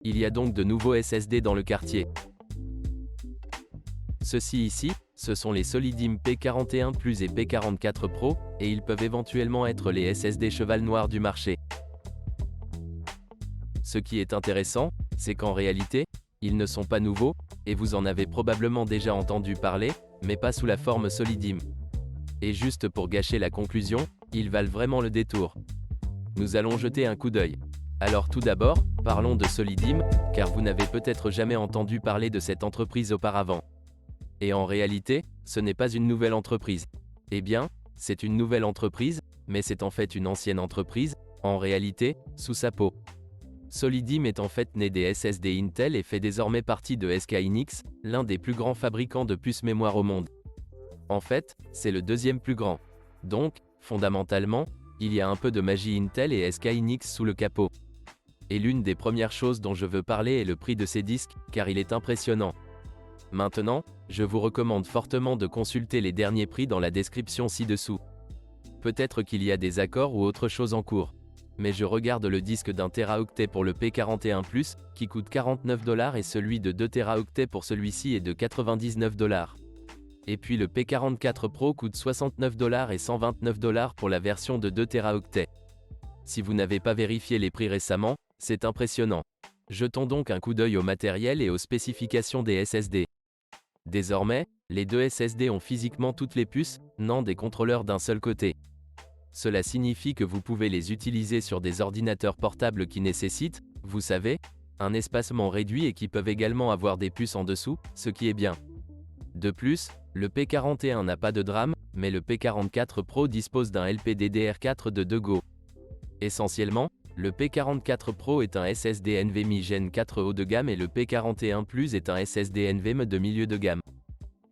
Il y a donc de nouveaux SSD dans le quartier. Ceux-ci ici, ce sont les Solidim P41 Plus et P44 Pro, et ils peuvent éventuellement être les SSD cheval noir du marché. Ce qui est intéressant, c'est qu'en réalité, ils ne sont pas nouveaux, et vous en avez probablement déjà entendu parler, mais pas sous la forme Solidim. Et juste pour gâcher la conclusion, ils valent vraiment le détour. Nous allons jeter un coup d'œil. Alors tout d'abord, parlons de Solidim, car vous n'avez peut-être jamais entendu parler de cette entreprise auparavant. Et en réalité, ce n'est pas une nouvelle entreprise. Eh bien, c'est une nouvelle entreprise, mais c'est en fait une ancienne entreprise, en réalité, sous sa peau. Solidim est en fait né des SSD Intel et fait désormais partie de SK Hynix, l'un des plus grands fabricants de puces mémoire au monde. En fait, c'est le deuxième plus grand. Donc, fondamentalement, il y a un peu de magie Intel et SK Hynix sous le capot. Et l'une des premières choses dont je veux parler est le prix de ces disques, car il est impressionnant. Maintenant, je vous recommande fortement de consulter les derniers prix dans la description ci-dessous. Peut-être qu'il y a des accords ou autre chose en cours. Mais je regarde le disque d'1 Teraoctet pour le P41+, qui coûte 49 $ et celui de 2 Teraoctets pour celui-ci est de 99 $. Et puis le P44 Pro coûte 69 $ et 129 $ pour la version de 2 Teraoctets. Si vous n'avez pas vérifié les prix récemment, c'est impressionnant. Jetons donc un coup d'œil au matériel et aux spécifications des SSD. Désormais, les deux SSD ont physiquement toutes les puces, non des contrôleurs d'un seul côté. Cela signifie que vous pouvez les utiliser sur des ordinateurs portables qui nécessitent, vous savez, un espacement réduit et qui peuvent également avoir des puces en dessous, ce qui est bien. De plus, le P41 n'a pas de DRAM, mais le P44 Pro dispose d'un LPDDR4 de 2 Go. Essentiellement, le P44 Pro est un SSD NVMe Gen 4 haut de gamme et le P41 Plus est un SSD NVMe de milieu de gamme.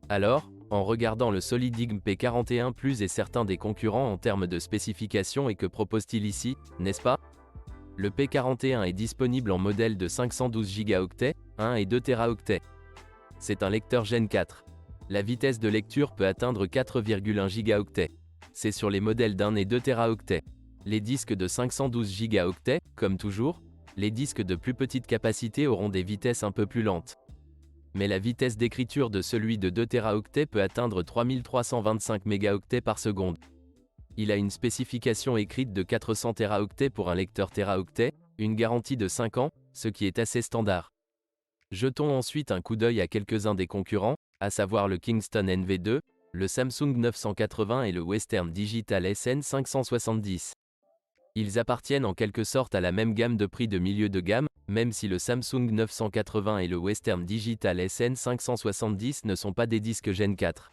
Alors, en regardant le Solidim P41 Plus et certains des concurrents en termes de spécifications et que propose-t-il ici, n'est-ce pas? Le P41 est disponible en modèle de 512 Go, 1 et 2 Teraoctets. C'est un lecteur Gen 4. La vitesse de lecture peut atteindre 4,1 Go. C'est sur les modèles d'1 et 2 Teraoctets. Les disques de 512 Go, comme toujours, les disques de plus petite capacité auront des vitesses un peu plus lentes. Mais la vitesse d'écriture de celui de 2 Teraoctets peut atteindre 3325 mégaoctets par seconde. Il a une spécification écrite de 400 Teraoctets pour un lecteur Teraoctet, une garantie de 5 ans, ce qui est assez standard. Jetons ensuite un coup d'œil à quelques-uns des concurrents, à savoir le Kingston NV2, le Samsung 980 et le Western Digital SN570. Ils appartiennent en quelque sorte à la même gamme de prix de milieu de gamme, même si le Samsung 980 et le Western Digital SN570 ne sont pas des disques Gen 4.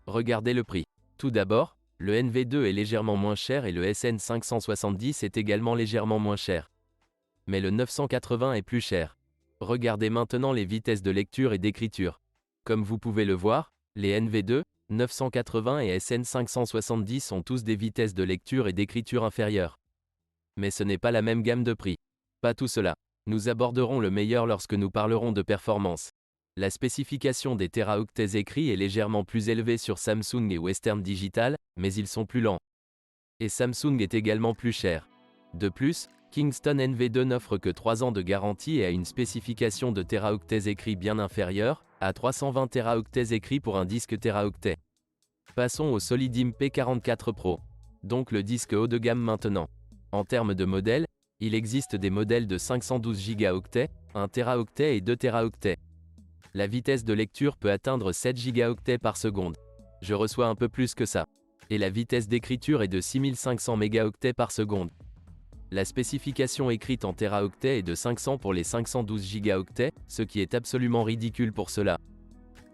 Regardez le prix. Tout d'abord, le NV2 est légèrement moins cher et le SN570 est également légèrement moins cher. Mais le 980 est plus cher. Regardez maintenant les vitesses de lecture et d'écriture. Comme vous pouvez le voir, les NV2, 980 et SN570 ont tous des vitesses de lecture et d'écriture inférieures. Mais ce n'est pas la même gamme de prix. Pas tout cela. Nous aborderons le meilleur lorsque nous parlerons de performance. La spécification des Teraoctets écrits est légèrement plus élevée sur Samsung et Western Digital, mais ils sont plus lents. Et Samsung est également plus cher. De plus, Kingston NV2 n'offre que 3 ans de garantie et a une spécification de Teraoctets écrits bien inférieure, à 320 Teraoctets écrits pour un disque Teraoctet. Passons au Solidim P44 Pro. Donc le disque haut de gamme maintenant. En termes de modèles, il existe des modèles de 512 Go, 1 Teraoctet et 2 Teraoctets. La vitesse de lecture peut atteindre 7 Go par seconde. Je reçois un peu plus que ça. Et la vitesse d'écriture est de 6500 mégaoctets par seconde. La spécification écrite en Teraoctets est de 500 pour les 512 Go, ce qui est absolument ridicule pour cela.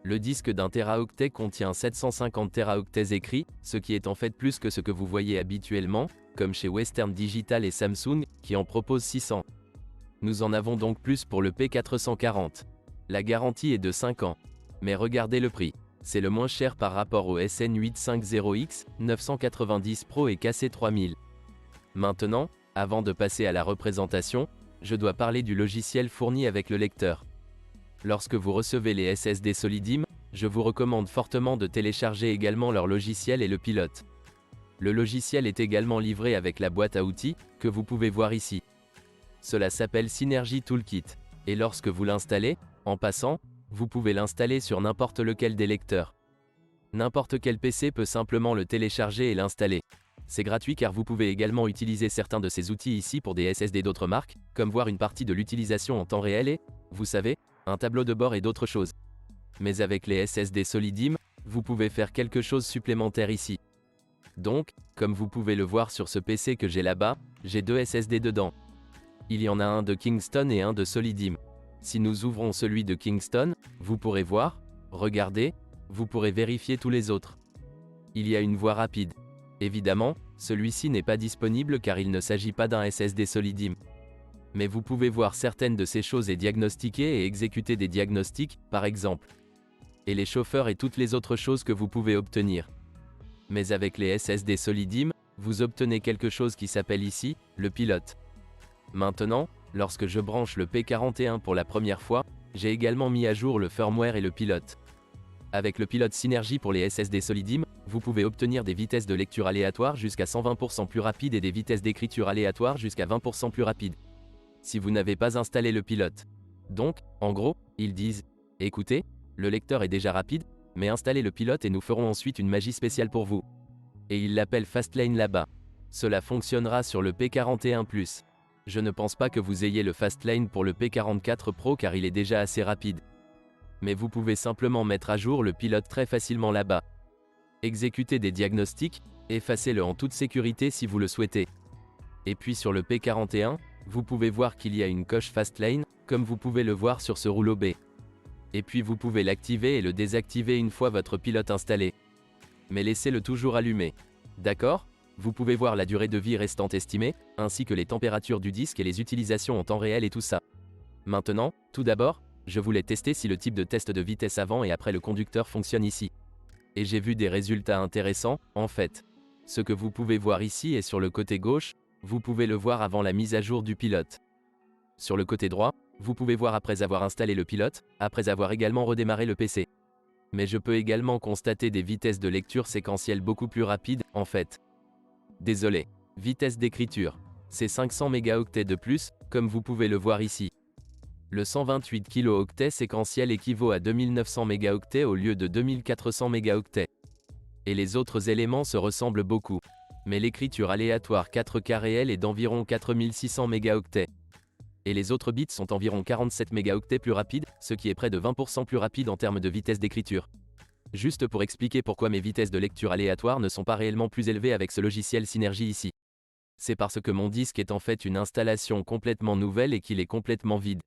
Le disque d'un Teraoctet contient 750 Teraoctets écrits, ce qui est en fait plus que ce que vous voyez habituellement, comme chez Western Digital et Samsung, qui en proposent 600. Nous en avons donc plus pour le P440. La garantie est de 5 ans. Mais regardez le prix. C'est le moins cher par rapport au SN850X, 990 Pro et KC3000. Maintenant, avant de passer à la représentation, je dois parler du logiciel fourni avec le lecteur. Lorsque vous recevez les SSD Solidim, je vous recommande fortement de télécharger également leur logiciel et le pilote. Le logiciel est également livré avec la boîte à outils, que vous pouvez voir ici. Cela s'appelle Synergy Toolkit. Et lorsque vous l'installez, en passant, vous pouvez l'installer sur n'importe lequel des lecteurs. N'importe quel PC peut simplement le télécharger et l'installer. C'est gratuit car vous pouvez également utiliser certains de ces outils ici pour des SSD d'autres marques, comme voir une partie de l'utilisation en temps réel et, vous savez, un tableau de bord et d'autres choses. Mais avec les SSD Solidim, vous pouvez faire quelque chose supplémentaire ici. Donc, comme vous pouvez le voir sur ce PC que j'ai là-bas, j'ai 2 SSD dedans. Il y en a un de Kingston et un de Solidim. Si nous ouvrons celui de Kingston, vous pourrez voir, regarder, vous pourrez vérifier tous les autres. Il y a une voie rapide. Évidemment, celui-ci n'est pas disponible car il ne s'agit pas d'un SSD Solidim. Mais vous pouvez voir certaines de ces choses et diagnostiquer et exécuter des diagnostics, par exemple. Et les chauffeurs et toutes les autres choses que vous pouvez obtenir. Mais avec les SSD Solidim, vous obtenez quelque chose qui s'appelle ici, le pilote. Maintenant, lorsque je branche le P41 pour la première fois, j'ai également mis à jour le firmware et le pilote. Avec le pilote Synergy pour les SSD Solidim, vous pouvez obtenir des vitesses de lecture aléatoires jusqu'à 120% plus rapides et des vitesses d'écriture aléatoires jusqu'à 20% plus rapides. Si vous n'avez pas installé le pilote. Donc, en gros, ils disent « Écoutez, le lecteur est déjà rapide, mais installez le pilote et nous ferons ensuite une magie spéciale pour vous. » Et ils l'appellent Fastlane là-bas. Cela fonctionnera sur le P41+. Je ne pense pas que vous ayez le Fastlane pour le P44 Pro car il est déjà assez rapide. Mais vous pouvez simplement mettre à jour le pilote très facilement là-bas. Exécutez des diagnostics, effacez-le en toute sécurité si vous le souhaitez. Et puis sur le P41, vous pouvez voir qu'il y a une coche Fastlane, comme vous pouvez le voir sur ce rouleau B. Et puis vous pouvez l'activer et le désactiver une fois votre pilote installé. Mais laissez-le toujours allumé. D'accord ? Vous pouvez voir la durée de vie restante estimée, ainsi que les températures du disque et les utilisations en temps réel et tout ça. Maintenant, tout d'abord, je voulais tester si le type de test de vitesse avant et après le conducteur fonctionne ici. Et j'ai vu des résultats intéressants, en fait. Ce que vous pouvez voir ici et sur le côté gauche, vous pouvez le voir avant la mise à jour du pilote. Sur le côté droit, vous pouvez voir après avoir installé le pilote, après avoir également redémarré le PC. Mais je peux également constater des vitesses de lecture séquentielles beaucoup plus rapides, en fait. Désolé. Vitesse d'écriture. C'est 500 mégaoctets de plus, comme vous pouvez le voir ici. Le 128 kilooctets séquentiel équivaut à 2900 mégaoctets au lieu de 2400 mégaoctets. Et les autres éléments se ressemblent beaucoup. Mais l'écriture aléatoire 4K réelle est d'environ 4600 mégaoctets. Et les autres bits sont environ 47 mégaoctets plus rapides, ce qui est près de 20% plus rapide en termes de vitesse d'écriture. Juste pour expliquer pourquoi mes vitesses de lecture aléatoire ne sont pas réellement plus élevées avec ce logiciel Synergy ici. C'est parce que mon disque est en fait une installation complètement nouvelle et qu'il est complètement vide.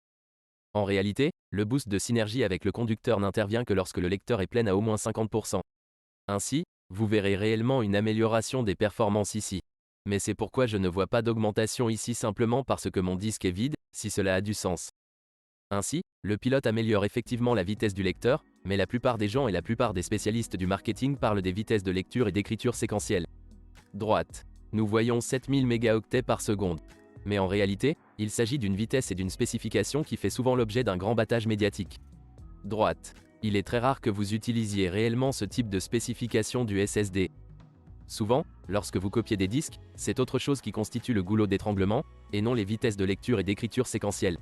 En réalité, le boost de Synergy avec le conducteur n'intervient que lorsque le lecteur est plein à au moins 50%. Ainsi, vous verrez réellement une amélioration des performances ici. Mais c'est pourquoi je ne vois pas d'augmentation ici simplement parce que mon disque est vide, si cela a du sens. Ainsi, le pilote améliore effectivement la vitesse du lecteur, mais la plupart des gens et la plupart des spécialistes du marketing parlent des vitesses de lecture et d'écriture séquentielle. Droite. Nous voyons 7000 mégaoctets par seconde. Mais en réalité, il s'agit d'une vitesse et d'une spécification qui fait souvent l'objet d'un grand battage médiatique. Droite. Il est très rare que vous utilisiez réellement ce type de spécification du SSD. Souvent, lorsque vous copiez des disques, c'est autre chose qui constitue le goulot d'étranglement, et non les vitesses de lecture et d'écriture séquentielles.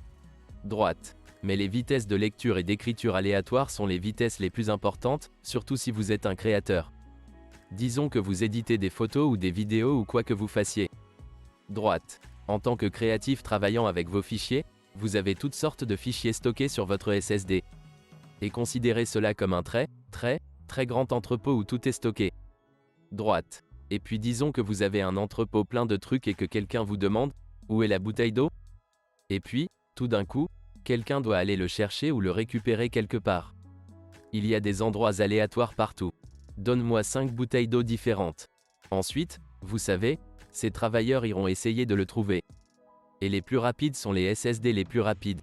Droite. Mais les vitesses de lecture et d'écriture aléatoires sont les vitesses les plus importantes, surtout si vous êtes un créateur. Disons que vous éditez des photos ou des vidéos ou quoi que vous fassiez. Droite. En tant que créatif travaillant avec vos fichiers, vous avez toutes sortes de fichiers stockés sur votre SSD. Et considérez cela comme un très grand entrepôt où tout est stocké. Droite. Et puis disons que vous avez un entrepôt plein de trucs et que quelqu'un vous demande « Où est la bouteille d'eau ?» Et puis, tout d'un coup, quelqu'un doit aller le chercher ou le récupérer quelque part. Il y a des endroits aléatoires partout. Donne-moi 5 bouteilles d'eau différentes. Ensuite, vous savez, ces travailleurs iront essayer de le trouver. Et les plus rapides sont les SSD les plus rapides.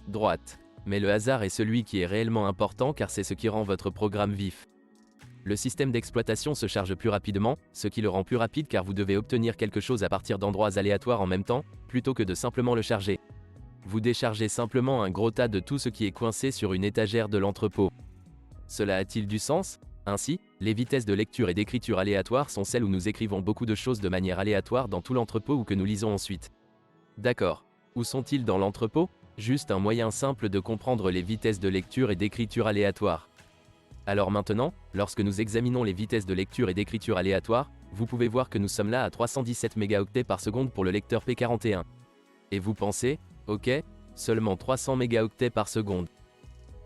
Droite. Mais le hasard est celui qui est réellement important car c'est ce qui rend votre programme vif. Le système d'exploitation se charge plus rapidement, ce qui le rend plus rapide car vous devez obtenir quelque chose à partir d'endroits aléatoires en même temps, plutôt que de simplement le charger. Vous déchargez simplement un gros tas de tout ce qui est coincé sur une étagère de l'entrepôt. Cela a-t-il du sens ? Ainsi, les vitesses de lecture et d'écriture aléatoires sont celles où nous écrivons beaucoup de choses de manière aléatoire dans tout l'entrepôt ou que nous lisons ensuite. D'accord. Où sont-ils dans l'entrepôt ? Juste un moyen simple de comprendre les vitesses de lecture et d'écriture aléatoires. Alors maintenant, lorsque nous examinons les vitesses de lecture et d'écriture aléatoires, vous pouvez voir que nous sommes là à 317 mégaoctets par seconde pour le lecteur P41. Et vous pensez, ok, seulement 300 mégaoctets par seconde.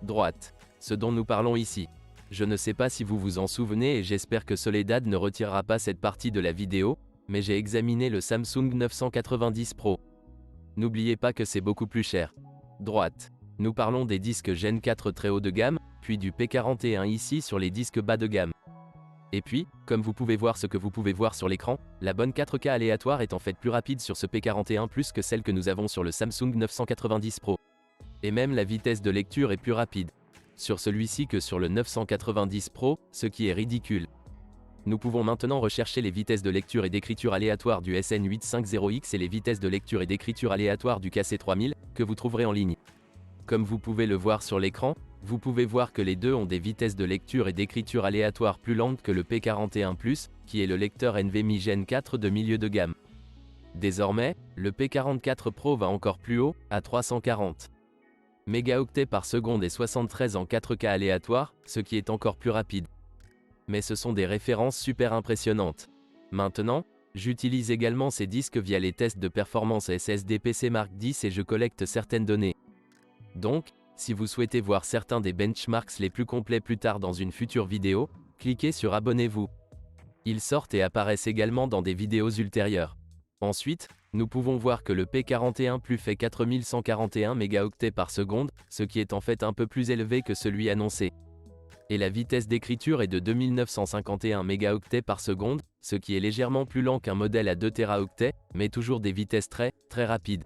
Droite. Ce dont nous parlons ici. Je ne sais pas si vous vous en souvenez et j'espère que Soledad ne retirera pas cette partie de la vidéo, mais j'ai examiné le Samsung 990 Pro. N'oubliez pas que c'est beaucoup plus cher. Droite. Nous parlons des disques Gen 4 très haut de gamme, puis du P41 ici sur les disques bas de gamme. Et puis, comme vous pouvez voir ce que vous pouvez voir sur l'écran, la bonne 4K aléatoire est en fait plus rapide sur ce P41 plus que celle que nous avons sur le Samsung 990 Pro. Et même la vitesse de lecture est plus rapide sur celui-ci que sur le 990 Pro, ce qui est ridicule. Nous pouvons maintenant rechercher les vitesses de lecture et d'écriture aléatoire du SN850X et les vitesses de lecture et d'écriture aléatoire du KC3000, que vous trouverez en ligne. Comme vous pouvez le voir sur l'écran, vous pouvez voir que les deux ont des vitesses de lecture et d'écriture aléatoire plus lentes que le P41+, qui est le lecteur NVMe Gen 4 de milieu de gamme. Désormais, le P44 Pro va encore plus haut, à 340 mégaoctets par seconde et 73 en 4K aléatoire, ce qui est encore plus rapide. Mais ce sont des références super impressionnantes. Maintenant, j'utilise également ces disques via les tests de performance SSD PC Mark X et je collecte certaines données. Donc, si vous souhaitez voir certains des benchmarks les plus complets plus tard dans une future vidéo, cliquez sur Abonnez-vous. Ils sortent et apparaissent également dans des vidéos ultérieures. Ensuite, nous pouvons voir que le P41+ fait 4141 mégaoctets par seconde, ce qui est en fait un peu plus élevé que celui annoncé. Et la vitesse d'écriture est de 2951 mégaoctets par seconde, ce qui est légèrement plus lent qu'un modèle à 2 téraoctets, mais toujours des vitesses très rapides.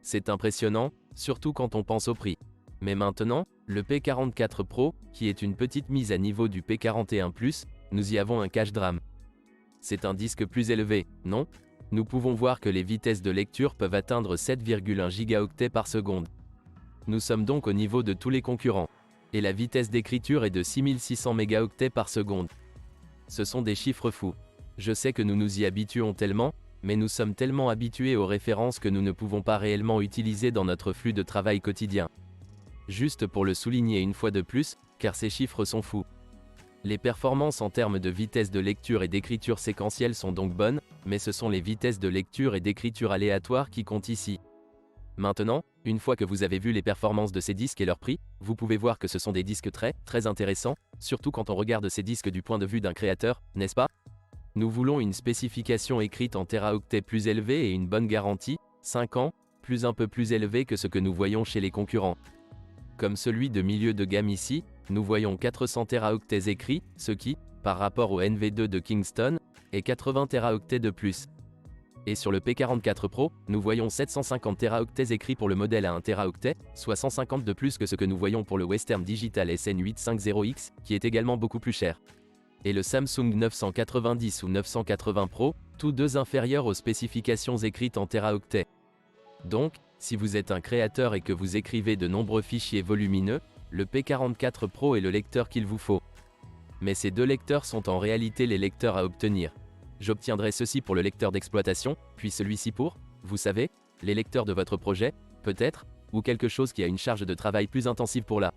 C'est impressionnant, surtout quand on pense au prix. Mais maintenant, le P44 Pro, qui est une petite mise à niveau du P41+, nous y avons un cache drame. C'est un disque plus élevé, non? Nous pouvons voir que les vitesses de lecture peuvent atteindre 7,1 gigaoctets par seconde. Nous sommes donc au niveau de tous les concurrents. Et la vitesse d'écriture est de 6600 mégaoctets par seconde. Ce sont des chiffres fous. Je sais que nous nous y habituons tellement, mais nous sommes tellement habitués aux références que nous ne pouvons pas réellement utiliser dans notre flux de travail quotidien. Juste pour le souligner une fois de plus, car ces chiffres sont fous. Les performances en termes de vitesse de lecture et d'écriture séquentielle sont donc bonnes, mais ce sont les vitesses de lecture et d'écriture aléatoires qui comptent ici. Maintenant, une fois que vous avez vu les performances de ces disques et leur prix, vous pouvez voir que ce sont des disques très intéressants, surtout quand on regarde ces disques du point de vue d'un créateur, n'est-ce pas? Nous voulons une spécification écrite en téraoctets plus élevée et une bonne garantie, 5 ans, un peu plus élevée que ce que nous voyons chez les concurrents. Comme celui de milieu de gamme ici, nous voyons 400 téraoctets écrits, ce qui, par rapport au NV2 de Kingston, est 80 téraoctets de plus. Et sur le P44 Pro, nous voyons 750 téraoctets écrits pour le modèle à 1 téraoctet, soit 150 de plus que ce que nous voyons pour le Western Digital SN850X, qui est également beaucoup plus cher. Et le Samsung 990 ou 980 Pro, tous deux inférieurs aux spécifications écrites en téraoctets. Donc, si vous êtes un créateur et que vous écrivez de nombreux fichiers volumineux, le P44 Pro est le lecteur qu'il vous faut. Mais ces deux lecteurs sont en réalité les lecteurs à obtenir. J'obtiendrai ceci pour le lecteur d'exploitation, puis celui-ci pour, vous savez, les lecteurs de votre projet, peut-être, ou quelque chose qui a une charge de travail plus intensive pour là.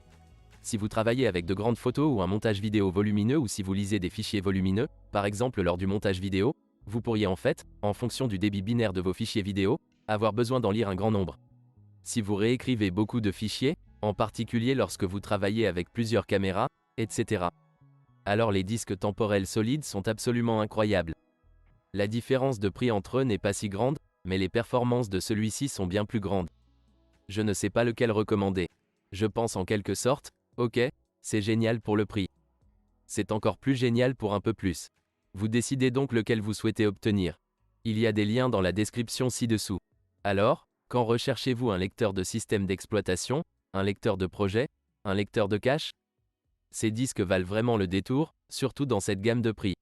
Si vous travaillez avec de grandes photos ou un montage vidéo volumineux ou si vous lisez des fichiers volumineux, par exemple lors du montage vidéo, vous pourriez en fait, en fonction du débit binaire de vos fichiers vidéo, avoir besoin d'en lire un grand nombre. Si vous réécrivez beaucoup de fichiers, en particulier lorsque vous travaillez avec plusieurs caméras, etc. Alors les disques temporels solides sont absolument incroyables. La différence de prix entre eux n'est pas si grande, mais les performances de celui-ci sont bien plus grandes. Je ne sais pas lequel recommander. Je pense en quelque sorte, ok, c'est génial pour le prix. C'est encore plus génial pour un peu plus. Vous décidez donc lequel vous souhaitez obtenir. Il y a des liens dans la description ci-dessous. Alors, quand recherchez-vous un lecteur de système d'exploitation, un lecteur de projet, un lecteur de cache? Ces disques valent vraiment le détour, surtout dans cette gamme de prix.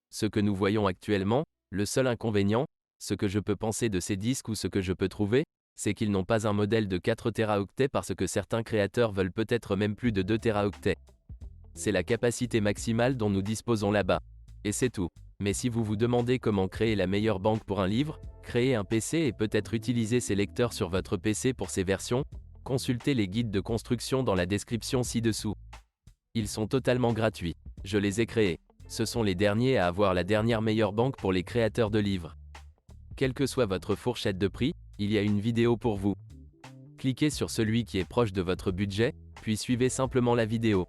Ce que nous voyons actuellement, le seul inconvénient, ce que je peux penser de ces disques ou ce que je peux trouver, c'est qu'ils n'ont pas un modèle de 4 téraoctets parce que certains créateurs veulent peut-être même plus de 2 téraoctets. C'est la capacité maximale dont nous disposons là-bas. Et c'est tout. Mais si vous vous demandez comment créer la meilleure banque pour un livre, Créer un PC et peut-être utiliser ces lecteurs sur votre PC pour ces versions. Consultez les guides de construction dans la description ci-dessous. Ils sont totalement gratuits. Je les ai créés. Ce sont les derniers à avoir la dernière meilleure banque pour les créateurs de livres. Quelle que soit votre fourchette de prix, il y a une vidéo pour vous. Cliquez sur celui qui est proche de votre budget, puis suivez simplement la vidéo.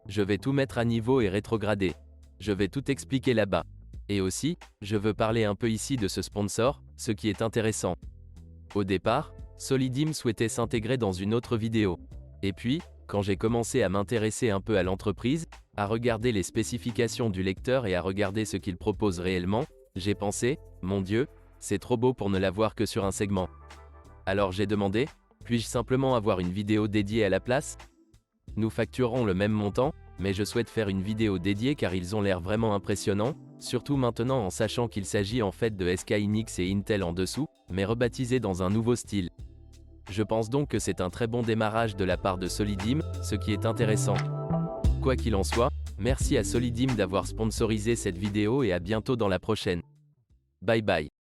Je vais tout mettre à niveau et rétrograder. Je vais tout expliquer là-bas. Et aussi, je veux parler un peu ici de ce sponsor, ce qui est intéressant. Au départ, Solidim souhaitait s'intégrer dans une autre vidéo. Et puis, quand j'ai commencé à m'intéresser un peu à l'entreprise, à regarder les spécifications du lecteur et à regarder ce qu'il propose réellement, j'ai pensé, mon Dieu, c'est trop beau pour ne l'avoir que sur un segment. Alors j'ai demandé, puis-je simplement avoir une vidéo dédiée à la place? Nous facturons le même montant, mais je souhaite faire une vidéo dédiée car ils ont l'air vraiment impressionnants, surtout maintenant en sachant qu'il s'agit en fait de SK Hynix et Intel en dessous, mais rebaptisés dans un nouveau style. Je pense donc que c'est un très bon démarrage de la part de Solidim, ce qui est intéressant. Quoi qu'il en soit, merci à Solidim d'avoir sponsorisé cette vidéo et à bientôt dans la prochaine. Bye bye.